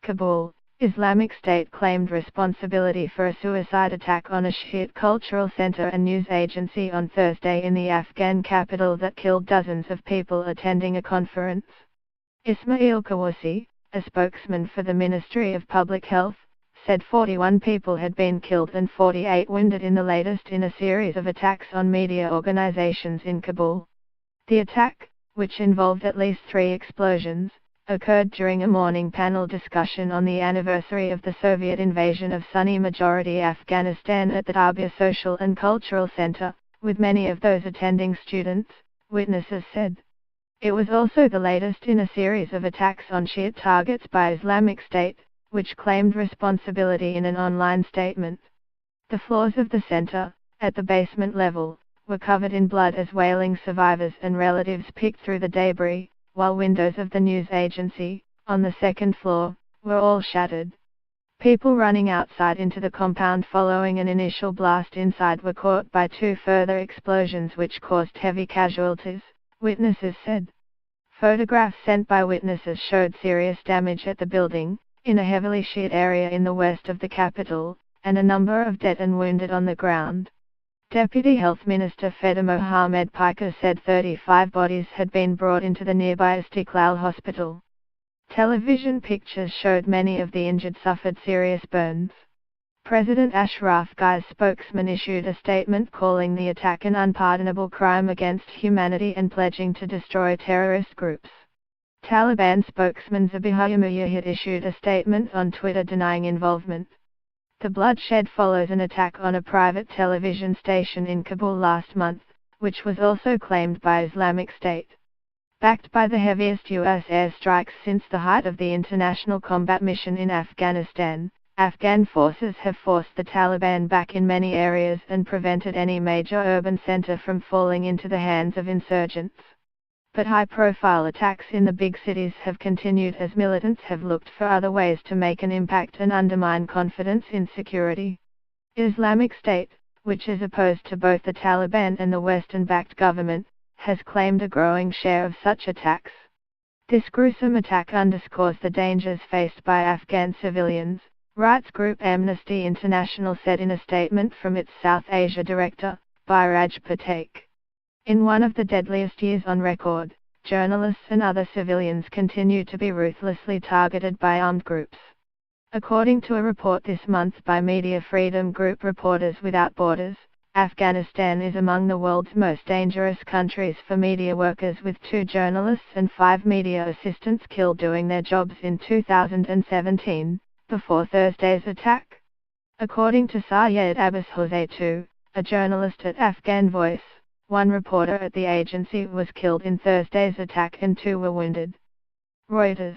Kabul, Islamic State claimed responsibility for a suicide attack on a Shiite cultural center and news agency on Thursday in the Afghan capital that killed dozens of people attending a conference. Ismail Kawasi, a spokesman for the Ministry of Public Health, said 41 people had been killed and 48 wounded in the latest in a series of attacks on media organizations in Kabul. The attack, which involved at least 3 explosions, occurred during a morning panel discussion on the anniversary of the Soviet invasion of Sunni-majority Afghanistan at the Tabia Social and Cultural Center, with many of those attending students, witnesses said. It was also the latest in a series of attacks on Shiite targets by Islamic State, which claimed responsibility in an online statement. The floors of the center, at the basement level, were covered in blood as wailing survivors and relatives picked through the debris, while windows of the news agency, on the second floor, were all shattered. People running outside into the compound following an initial blast inside were caught by 2 further explosions which caused heavy casualties, witnesses said. Photographs sent by witnesses showed serious damage at the building, in a heavily Shiite area in the west of the capital, and a number of dead and wounded on the ground. Deputy Health Minister Feda Mohammed Piker said 35 bodies had been brought into the nearby Istiklal hospital. Television pictures showed many of the injured suffered serious burns. President Ashraf Ghani's spokesman issued a statement calling the attack an unpardonable crime against humanity and pledging to destroy terrorist groups. Taliban spokesman Zabihullah Mujahid issued a statement on Twitter denying involvement. The bloodshed follows an attack on a private television station in Kabul last month, which was also claimed by Islamic State. Backed by the heaviest U.S. airstrikes since the height of the international combat mission in Afghanistan, Afghan forces have forced the Taliban back in many areas and prevented any major urban center from falling into the hands of insurgents. But high-profile attacks in the big cities have continued as militants have looked for other ways to make an impact and undermine confidence in security. Islamic State, which is opposed to both the Taliban and the Western-backed government, has claimed a growing share of such attacks. This gruesome attack underscores the dangers faced by Afghan civilians, rights group Amnesty International said in a statement from its South Asia director, Biraj Patek. In one of the deadliest years on record, journalists and other civilians continue to be ruthlessly targeted by armed groups. According to a report this month by media freedom group Reporters Without Borders, Afghanistan is among the world's most dangerous countries for media workers, with 2 journalists and 5 media assistants killed doing their jobs in 2017, before Thursday's attack. According to Syed Abbas Hossein, a journalist at Afghan Voice, 1 reporter at the agency was killed in Thursday's attack and 2 were wounded. Reuters.